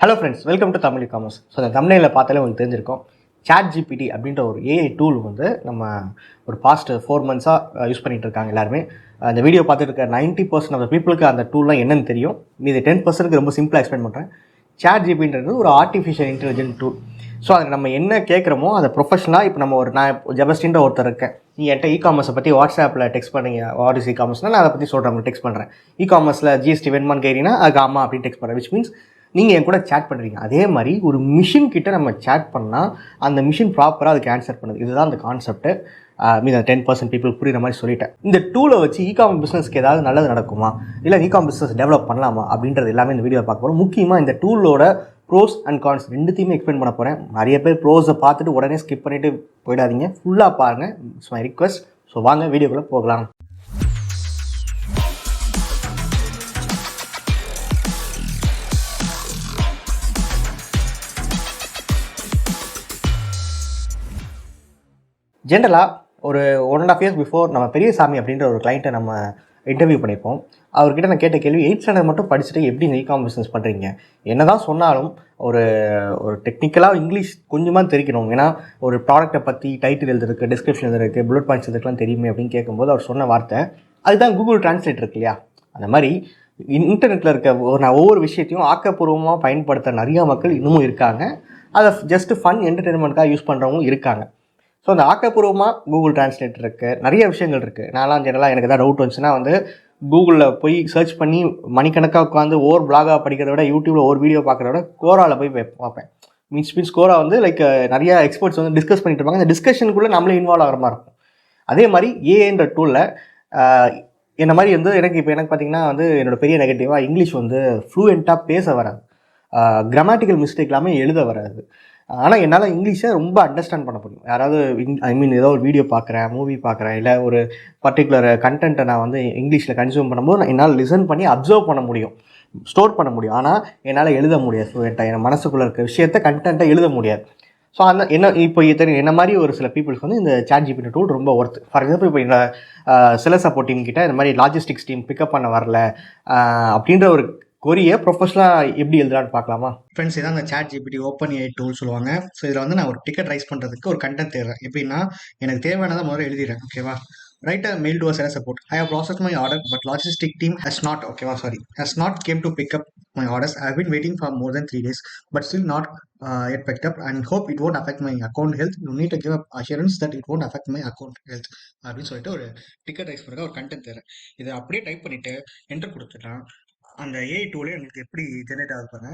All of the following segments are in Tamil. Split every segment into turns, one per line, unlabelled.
Hello friends, welcome to Tamil e-commerce. So அந்த தமிழில் பார்த்தாலே உங்களுக்கு தெரிஞ்சிருக்கும். Chat GPT அப்படின்ற ஒரு ஏஐ டூல் வந்து நம்ம ஒரு பாஸ்ட் 4 months-ஆக யூஸ் பண்ணிகிட்டு இருக்காங்க எல்லாருமே. அந்த வீடியோ பார்த்துட்டு இருக்க 90% ஆஃப் த பீப்புளுக்கு அந்த டூல்லாம் என்னென்னு தெரியும். மீது 10%க்கு ரொம்ப சிம்பிளாக எக்ஸ்பிளைன் பண்ணுறேன். Chat GPTன்றது ஒரு ஆர்டிஃபிஷியல் இன்டெலிஜென்ட் டூல். ஸோ அதில் நம்ம என்ன கேட்குறோமோ அதை ப்ரொஃபஷனலாக இப்போ நம்ம நான் ஜெபஸ்டின்ற ஒருத்தர் இருக்கேன். நீ என்கிட்ட இகாமர்ஸை பற்றி வாட்ஸ்அப்பில் டெக்ஸ்ட் பண்ணுங்க. வாட் இஸ் இகாமர்ஸ்னால் நான் அதை பற்றி சொல்கிறேன், உங்களுக்கு டெக்ஸ்ட் பண்ணுறேன். இகாமர்ஸில் ஜிஎஸ்டி வேணுமான்னு கேட்டீங்கன்னா அதுக்கு ஆமாம் அப்படின்னு டெக்ஸ்ட் பண்ணுறேன். விச் மீன்ஸ் நீங்கள் என் கூட சேட் பண்ணுறீங்க. அதே மாதிரி ஒரு மிஷின் கிட்ட நம்ம சேட் பண்ணால் அந்த மிஷின் ப்ராப்பராக அதுக்கு ஆன்சர் பண்ணுது. இதுதான் அந்த கான்செப்ட்டு. மீது 10% பீப்புள் புரியுற மாதிரி சொல்லிட்டேன். இந்த டூலை வச்சு இகாமர்ஸ் பிஸ்னஸ்க்கு ஏதாவது நல்லது நடக்குமா, இல்லை இகாமர்ஸ் பிஸ்னஸ் டெவலப் பண்ணலாமா அப்படின்றது எல்லாமே இந்த வீடியோ பார்க்க போகிறோம். முக்கியமாக இந்த டூலோட ப்ரோஸ் அண்ட் கான்ஸ் ரெண்டுத்தையுமே எக்ஸ்பிளைன் பண்ண போகிறேன். நிறைய பேர் ப்ரோஸை பார்த்துட்டு உடனே ஸ்கிப் பண்ணிவிட்டு போயிடாதீங்க, ஃபுல்லாக பாருங்கள். It's my request. ஸோ வாங்க வீடியோக்குள்ளே போகலாம். ஜென்ரலாக ஒரு 1.5 years பிஃபோர் நம்ம பெரியசாமி அப்படின்ற ஒரு கிளைண்ட்டை நம்ம இன்டர்வியூ பண்ணியிருப்போம். அவர்கிட்ட நான் கேட்ட கேள்வி, 8th standard மட்டும் படிச்சுட்டு எப்படி இந்த இகாமர்ஸ் பிஸ்னஸ் பண்ணுறீங்க? என்ன தான் சொன்னாலும் ஒரு ஒரு டெக்னிக்கலாக இங்கிலீஷ் கொஞ்சமாக தெரிக்கணும். ஏன்னா ஒரு ப்ராடக்ட்டை பற்றி டைட்டில் எழுதுறதுக்கு, டிஸ்கிரிப்ஷன் எழுதுறதுக்கு, புல்லட் பாயிண்ட்ஸ் எழுதுறதுக்குலாம் தெரியுமே அப்படின்னு கேட்கும்போது அவர் சொன்ன வார்த்தை அதுதான் கூகுள் டிரான்ஸ்லேட் இருக்கு இல்லையா. அந்த மாதிரி இன்டர்நெட்டில் இருக்க ஒவ்வொரு விஷயத்தையும் ஆக்கப்பூர்வமாக பயன்படுத்த நிறையா மக்கள் இன்னமும் இருக்காங்க. அதை ஜஸ்ட் ஃபன் என்டர்டெயின்மெண்ட்காக யூஸ் பண்ணுறவங்களும் இருக்காங்க. ஸோ அந்த ஆக்கப்பூர்வமாக கூகுள் டிரான்ஸ்லேட் இருக்குது, நிறைய விஷயங்கள் இருக்குது. நான்லாம் ஜெனரலாக எனக்கு எதாவது டவுட் வந்துச்சுன்னா வந்து கூகுளில் போய் சர்ச் பண்ணி மணிக்கணக்காக உட்காந்து ஒவ்வொரு பிளாகாக படிக்கிறத விட, யூடியூப்பில் ஒரு வீடியோ பார்க்குறத விட கோராவில் போய் பார்ப்பேன். மீன்ஸ் கோரா வந்து லைக் நிறைய எக்ஸ்பர்ட்ஸ் வந்து டிஸ்கஸ் பண்ணிட்டு இருப்பாங்க. அந்த டிஸ்கஷனுக்குள்ளே நம்மளே இன்வால்வ் ஆகிற மாதிரி இருக்கும். அதே மாதிரி ஏஐன்ற டூலில் என்ன மாதிரி வந்து எனக்கு பார்த்தீங்கன்னா வந்து என்னோட பெரிய நெகட்டிவாக இங்கிலீஷ் வந்து ஃப்ளூயண்ட்டாக பேச வராது, கிராமட்டிக்கல் மிஸ்டேக் இல்லாமல் எழுத வராது. ஆனால் என்னால் இங்கிலீஷை ரொம்ப அண்டர்ஸ்டாண்ட் பண்ண முடியும். யாராவது ஏதோ ஒரு வீடியோ பார்க்குறேன், மூவி பார்க்குறேன், இல்லை ஒரு பர்டிகுலர் கண்டென்ட்டை நான் வந்து இங்கிலீஷில் கன்சியூம் பண்ணும்போது என்னால் லிசன் பண்ணி அப்சர்வ் பண்ண முடியும், ஸ்டோர் பண்ண முடியும். ஆனால் என்னால் எழுத முடியாது. ஃப்ளூயண்ட்டாக என் மனசுக்குள்ளே இருக்க விஷயத்தை கண்டென்ட்டை எழுத முடியாது. ஸோ அந்த இப்போ என்ன மாதிரி ஒரு சில பீப்புள்ஸ் வந்து இந்த Chat GPT டூல் ரொம்ப ஒர்த்து. ஃபார் எக்ஸாம்பிள், இப்போ இந்த சேல்ஸ் சப்போர்ட் டீம் கிட்ட இந்த மாதிரி லாஜிஸ்டிக்ஸ் டீம் பிக்கப் பண்ண வரல அப்படின்ற ஒரு கொரியை ப்ரொஃபஷனலாக எப்படி எழுதுறான்னு பார்க்கலாமா ஃப்ரெண்ட்ஸ்? இதான் அந்த Chat GPT open AI tool சொல்லுவாங்க. ஸோ இதில் வந்து நான் ஒரு டிக்கெட் ரைஸ் பண்ணுறதுக்கு ஒரு கண்டென்ட் தேடுறேன். எப்படின்னா எனக்கு தேவையானதை முதல்ல எழுதிடுறேன். ஓகேவா? Right a mail to a seller support. I have processed my order, but logistic team has not came to pick up my orders. I have been waiting for more than 3 days, but still not yet picked up, and hope it won't affect my account health. You need to give up assurance that it won't affect my account health. அப்படின்னு சொல்லிட்டு ஒரு டிக்கெட் ரைஸ் பண்ணுறதுக்கு ஒரு கண்டென்ட் தேடுறேன். இதை அப்படியே டைப் பண்ணிவிட்டு என்டர் கொடுத்துட்டா அந்த ஏஐ டூலே உங்களுக்கு எப்படி ஜெனரேட் ஆகுது பாருங்க.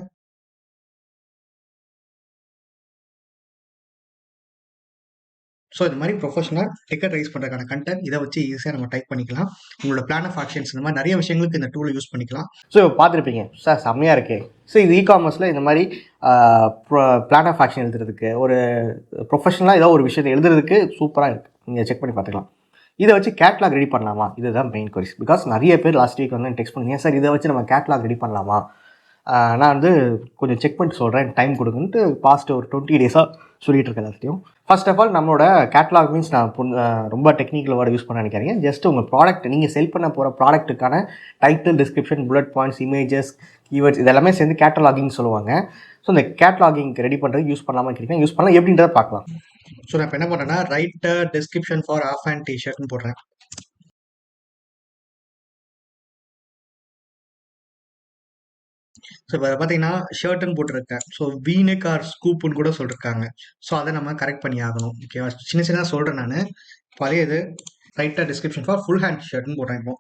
ஸோ இது மாதிரி ப்ரொஃபஷனல் டிக்கெட் ரைஸ் பண்ணுறதுக்கான கண்டென்ட் இதை வச்சு ஈஸியாக நம்ம டைப் பண்ணிக்கலாம். உங்களோட பிளான் ஆஃப் ஆக்ஷன்ஸ் இந்த மாதிரி நிறைய விஷயங்களுக்கு இந்த டூலை யூஸ் பண்ணிக்கலாம். ஸோ பார்த்துருப்பீங்க சார், செம்மையாக இருக்கே. ஸோ இது இகாமர்ஸில் இந்த மாதிரி பிளான் ஆஃப் ஆக்ஷன் எழுதுறதுக்கு, ஒரு ப்ரொஃபஷனலாக ஏதோ ஒரு விஷயத்தை எழுதுறதுக்கு சூப்பராக இருக்குது. நீங்கள் செக் பண்ணி பார்த்துக்கலாம். இதை வச்சு கேட்லாக் ரெடி பண்ணலாமா? இதுதான் மெயின் கொரிஸ். பிகாஸ் நிறைய பேர் லாஸ்ட் வீக் வந்து டெக்ஸ்ட் பண்ணுங்க, சார் இதை வச்சு நம்ம கேட்லாக் ரெடி பண்ணலாமா? நான் வந்து கொஞ்சம் செக் பண்ணிட்டு சொல்கிறேன், டைம் கொடுக்குன்ட்டு பாஸ்ட் ஒரு 20 days சொல்லிட்டு இருக்கேன் எல்லாத்தையும். ஃபர்ஸ்ட் ஆஃப் ஆல், நம்மளோட கேட்லாக் மீன்ஸ் நான் ரொம்ப டெக்னிக்கல் வேர்டு யூஸ் பண்ண நினைக்கிறீங்க. ஜஸ்ட் உங்கள் ப்ராடக்ட், நீங்கள் செல் பண்ண போகிற ப்ராடக்ட்டுக்கான title, description, bullet points, images, keywords இதெல்லாமே சேர்ந்து கேட்டலாகிங் சொல்லுவாங்க. ஸோ இந்த கேட்லாகிங் ரெடி பண்ணுறது யூஸ் பண்ணலாமா கேட்குறீங்க. யூஸ் பண்ணலாம், எப்படின்றத பார்க்கலாம். ஸோ நான் இப்போ என்ன பண்ணுறேன்னா, write description for half and டிஷர்ட்னு போடுறேன். ஸோ இப்போ பார்த்தீங்கன்னா ஷர்ட்டுன்னு போட்டிருக்கேன். ஸோ வீனெக் ஆர் ஸ்கூப்புன்னு கூட சொல்லியிருக்காங்க. ஸோ அதை நம்ம கரெக்ட் பண்ணி ஆகணும். ஓகேவா? சின்ன சின்னதாக சொல்கிறேன் நான். பழையது ரைட்டாக டிஸ்கிரிப்ஷன் ஃபார் ஃபுல் ஹேண்ட் ஷர்ட்னு போடுறேன். இப்போ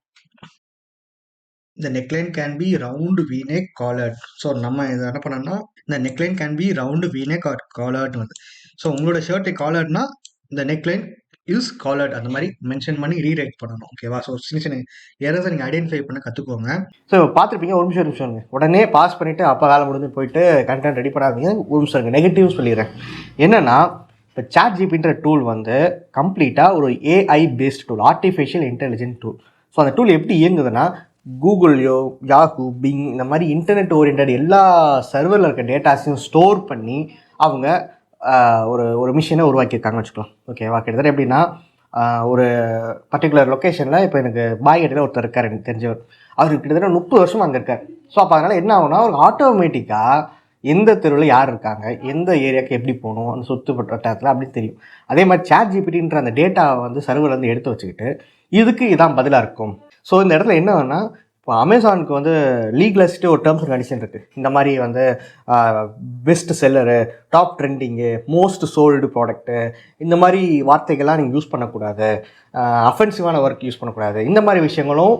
இந்த neckline can be round V neck collared. So நம்ம இதை என்ன பண்ணோம்னா, இந்த neckline can be round V neck or காலர்ட்னு வந்து. ஸோ உங்களோட ஷர்ட்டை காலர்ட்னா இந்த நெக்லைன் யூஸ் காலர்ட் அந்த மாதிரி மென்ஷன் பண்ணி ரீரைட் பண்ணணும். ஓகேவா? ஸோ சின்ன சின்ன எரர்ஸை நீங்கள் ஐடென்டிஃபை பண்ண கற்றுக்கோங்க. ஸோ பார்த்துருப்பீங்க. ஒரு நிமிஷம் உடனே பாஸ் பண்ணிவிட்டு அப்போ வேலை முடிஞ்சு போயிட்டு கண்டென்ட் ரெடி பண்ணாதீங்க. ஒரு நிமிஷம் நெகட்டிவ் சொல்லிடுறேன். என்னென்னா, இப்போ Chat GPTன்ற டூல் வந்து கம்ப்ளீட்டாக ஒரு AI paste tool, artificial intelligent tool. So அந்த டூல் எப்படி இயங்குதுன்னா, கூகுள்லையோ, யாஹூ, பிங் இந்த மாதிரி இன்டர்நெட் ஓரியன்ட் எல்லா சர்வரில் இருக்க டேட்டாஸையும் ஸ்டோர் பண்ணி அவங்க ஒரு மிஷினை உருவாக்கியிருக்காங்கன்னு வச்சுக்கலாம். ஓகேவா? கிட்டத்தட்ட எப்படின்னா, ஒரு பர்டிகுலர் லொக்கேஷனில் இப்போ எனக்கு பாய்கட்டில் ஒருத்தர் இருக்கார், எனக்கு தெரிஞ்சவர். அவர் கிட்டத்தட்ட 30 வருஷம் அங்கே இருக்கார். ஸோ அப்போ அதனால் என்ன ஆகுனா, ஒரு ஆட்டோமேட்டிக்காக எந்த தெருவில் யார் இருக்காங்க, எந்த ஏரியாவுக்கு எப்படி போகணும், அந்த சொத்து வட்டாரத்தில் அப்படின்னு தெரியும். அதே மாதிரி சாட் ஜிபிடின்ற அந்த டேட்டாவை வந்து சர்வர்லேருந்து எடுத்து வச்சுக்கிட்டு இதுக்கு இதான் பதிலாக இருக்கும். ஸோ இந்த இடத்துல என்ன வேணா, இப்போ அமேசானுக்கு வந்து லீகலிஸ்ட்டு ஒரு டேர்ம்ஸ் அண்ட் கண்டிஷன் இருக்குது. இந்த மாதிரி வந்து best seller, top trending, most sold product, இந்த மாதிரி வார்த்தைகள்லாம் நீங்கள் யூஸ் பண்ணக்கூடாது, அஃபென்சிவான ஒர்க் யூஸ் பண்ணக்கூடாது, இந்த மாதிரி விஷயங்களும்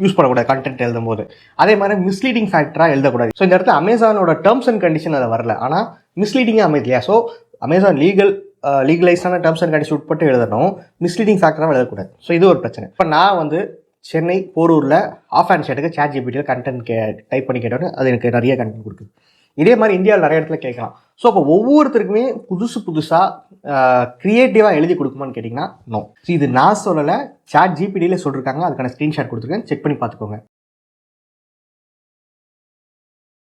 யூஸ் பண்ணக்கூடாது கண்டென்ட் எழுதும்போது. அதே மாதிரி மிஸ்லீடிங் ஃபேக்டராக எழுதக்கூடாது. ஸோ இந்த இடத்துல அமேசானோட டேர்ம்ஸ் அண்ட் கண்டிஷன் அதை வரல, ஆனால் மிஸ்லீடிங்காக அமைதியா. ஸோ அமேசான் லீகலைஸான டேர்ம்ஸ் அண்ட் கண்டிஷன் உட்பட்டு எழுதணும், மிஸ்லீடிங் ஃபேக்டராக எழுதக்கூடாது. ஸோ இது ஒரு பிரச்சனை. இப்போ நான் வந்து சென்னை போரூரில் ஆஃப் ஹேண்ட் ஷர்ட்டுக்கு சாட் ஜிபிடியில் கண்டென்ட் டைப் பண்ணி கேட்டோன்னு அது எனக்கு நிறைய கண்டென்ட் கொடுக்குது. இதே மாதிரி இந்தியாவில் நிறைய இடத்துல கேட்கலாம். ஸோ அப்போ ஒவ்வொருத்தருக்குமே புதுசாக க்ரியேட்டிவாக எழுதி கொடுக்குமான்னு கேட்டிங்கன்னா நோ. ஸோ இது நான் சொல்லலை, சாட் ஜிபிடியில் சொல்லியிருக்காங்க. அதுக்கான ஸ்க்ரீன்ஷாட் கொடுத்துருக்கேன், செக் பண்ணி பார்த்துக்கோங்க.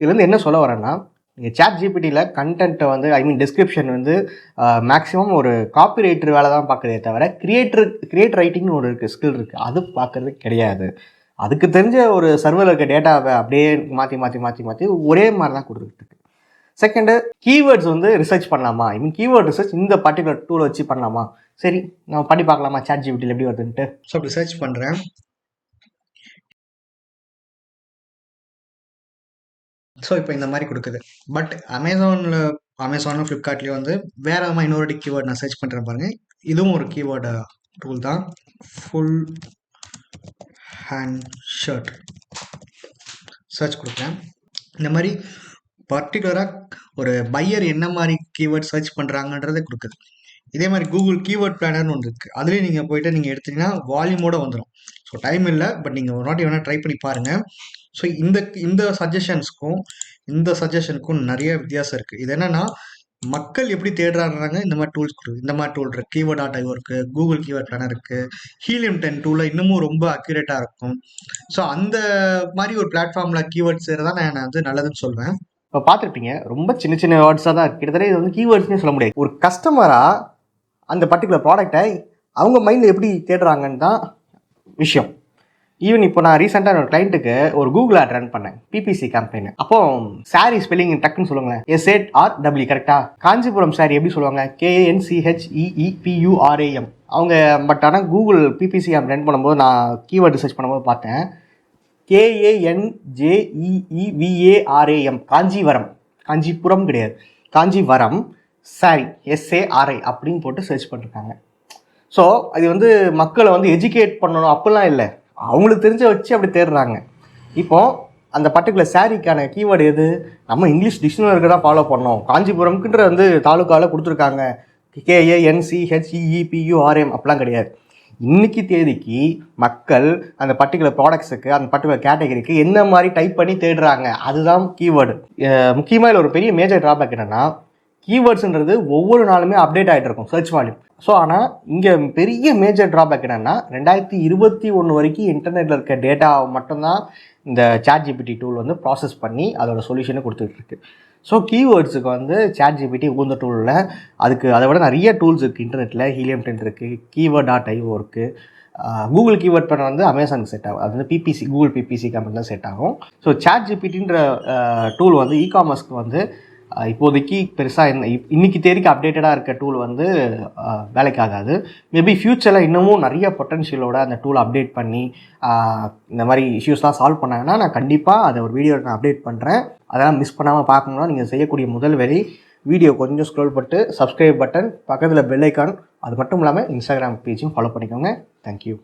இதுலேருந்து என்ன சொல்ல வரேன்னா, நீங்கள் சாட் ஜிபிடியில் கண்டென்ட்டை வந்து டிஸ்கிரிப்ஷன் வந்து மேக்ஸிமம் ஒரு காப்பி ரைட்டர் வேலை தான் பார்க்குறதே தவிர கிரியேட் ரைட்டிங்னு ஒரு ஸ்கில் இருக்குது, அது பார்க்குறது கிடையாது. அதுக்கு தெரிஞ்ச ஒரு சர்வரில் இருக்க டேட்டாவை அப்படியே மாற்றி ஒரே மாதிரி தான் கொடுத்துட்டு இருக்கு. செகண்டு, கீவேர்ட்ஸ் வந்து ரிசர்ச் பண்ணலாமா, கீவேர்ட் ரிசர்ச் இந்த பர்டிகுலர் டூலை வச்சு பண்ணலாமா? சரி, நம்ம பண்ணி பார்க்கலாமா சாட் ஜிபிடியில் எப்படி வருதுன்ட்டு. ஸோ அப்படி சர்ச் பண்ணுறேன். ஸோ இப்போ இந்த மாதிரி கொடுக்குது. பட் அமேசானில் ஃப்ளிப்கார்ட்லேயும் வந்து வேறு விதமாக இன்னொரு கீவேர்ட் நான் சர்ச் பண்ணுறேன் பாருங்கள். இதுவும் ஒரு கீவேர்டு டூல் தான். ஃபுல் ஹேண்ட் ஷர்ட் சர்ச் கொடுக்குறேன். இந்த மாதிரி பர்டிகுலராக ஒரு பையர் என்ன மாதிரி கீவேர்ட் சர்ச் பண்ணுறாங்கன்றதை கொடுக்குது. இதே மாதிரி கூகுள் கீவேர்ட் பிளானர்னு ஒன்று இருக்குது. அதுலேயும் நீங்கள் போய்ட்டு நீங்கள் எடுத்தீங்கன்னா வால்யூமோடு வந்துடும். ஸோ டைம் இல்லை, பட் நீங்கள் ஒரு வாட்டி வேணால் ட்ரை பண்ணி பாருங்கள். ஸோ இந்த சஜஷனுக்கும் நிறைய வித்தியாசம் இருக்குது. இது என்னென்னா, மக்கள் எப்படி தேடுறாங்க, இந்த மாதிரி டூல்ஸ் கொடுக்குது. இந்த மாதிரி டூல் இருக்குது, �keyword.io இருக்குது, கூகுள் கீவேர்ட் பிளானர் இருக்குது, ஹீலியம் 10 டூலில் இன்னமும் ரொம்ப அக்யூரேட்டாக இருக்கும். ஸோ அந்த மாதிரி ஒரு பிளாட்ஃபார்மில் கீவேர்ட்ஸ் செய்கிறதா நான் வந்து நல்லதுன்னு சொல்வேன். இப்போ பார்த்துருப்பீங்க, ரொம்ப சின்ன வேர்ட்ஸாக தான் இருக்குது. கிட்டத்தட்ட இது வந்து கீவேர்ட்ஸ்னே சொல்ல முடியாது. ஒரு கஸ்டமராக அந்த பர்டிகுலர் ப்ராடக்டை அவங்க மைண்டில் எப்படி தேடுறாங்கன்னு தான் விஷயம். ஈவன் இப்போ நான் ரீசெண்டாக ஒரு கிளைண்ட்டுக்கு ஒரு கூகுள் ஆட் ரன் பண்ணேன், பிபிசி கேம்பெயின். அப்போ சாரி ஸ்பெல்லிங் டக்குன்னு சொல்லுங்களேன், SARW கரெக்டாக. காஞ்சிபுரம் சாரி எப்படி சொல்லுவாங்க, KANCHEEPURAM. அவங்க பட் ஆனால் கூகுள் பிபிசி ஆப் ரன் பண்ணும்போது நான் கீவேர்ட் ரிசர்ச் பண்ணும்போது பார்த்தேன், KANJEEVARAM, காஞ்சிபுரம் கிடையாது, காஞ்சிவரம் சாரி SARI அப்படின்னு போட்டு சர்ச் பண்ணிருக்காங்க. ஸோ அது வந்து மக்களை வந்து எஜுகேட் பண்ணணும் அப்படிலாம் இல்லை, அவங்களுக்கு தெரிஞ்ச வச்சு அப்படி தேடுறாங்க. இப்போது அந்த பர்டிகுலர் சாரிக்கான கீவேர்டு எது, நம்ம இங்கிலீஷ் டிக்ஷனரிக்கு தான் ஃபாலோ பண்ணோம். காஞ்சிபுரம்ன்ற வந்து தாலுக்காவில் கொடுத்துருக்காங்க, KANCHEEPURAM அப்படிலாம் கிடையாது. இன்றைக்கி தேதிக்கு மக்கள் அந்த பர்டிகுலர் ப்ராடக்ட்ஸுக்கு, அந்த பர்டிகுலர் கேட்டகரிக்கு என்ன மாதிரி டைப் பண்ணி தேடுறாங்க, அதுதான் கீவேர்டு. முக்கியமாக இதில் ஒரு பெரிய மேஜர் ட்ராபேக் என்னென்னா, கீவேர்ட்ஸுன்றது ஒவ்வொரு நாளுமே அப்டேட் ஆகிட்டு இருக்கும் சர்ச் வால்யூம். ஸோ ஆனால் இங்கே பெரிய மேஜர் ட்ராபேக் என்னென்னா, 2021 வரைக்கும் இன்டர்நெட்டில் இருக்க டேட்டாவை மட்டும்தான் இந்த சாட் ஜிபிடி டூல் வந்து ப்ராசஸ் பண்ணி அதோட சொல்யூஷனை கொடுத்துட்ருக்கு. ஸோ கீவேர்ட்ஸுக்கு வந்து சாட் ஜிபிடி உகந்த டூலில் அதுக்கு அதை விட நிறைய டூல்ஸ் இருக்குது இன்டர்நெட்டில். ஹீலியம் 10 இருக்குது, �keyword.io இருக்குது, கூகுள் கீவேர்ட் பண்ண வந்து அமேசானுக்கு செட் ஆகும், அது வந்து பிபிசி கூகுள் பிபிசி கம்பெனி தான் செட் ஆகும். ஸோ சாட் ஜிபிடின்ற டூல் வந்து இகாமர்ஸ்க்கு வந்து இப்போதைக்கு பெருசாக இன்னைக்கு தேதிக்கு அப்டேட்டடாக இருக்க டூல் வந்து வேலைக்கு ஆகாது. மேபி ஃப்யூச்சரில் இன்னமும் நிறைய பொட்டன்ஷியலோட அந்த டூல் அப்டேட் பண்ணி இந்த மாதிரி இஷ்யூஸ்லாம் சால்வ் பண்ணாங்கன்னா நான் கண்டிப்பாக அதை ஒரு வீடியோ நான் அப்டேட் பண்ணுறேன். அதெல்லாம் மிஸ் பண்ணாமல் பார்க்கணுன்னா நீங்கள் செய்யக்கூடிய முதல் வேலை, வீடியோ கொஞ்சம் ஸ்க்ரோல் பண்ணிட்டு சப்ஸ்கிரைப் பட்டன், பக்கத்தில் பெல் ஐக்கான், அது மட்டும் இல்லாமல் இன்ஸ்டாகிராம் பேஜையும் ஃபாலோ பண்ணிக்கோங்க. தேங்க்யூ.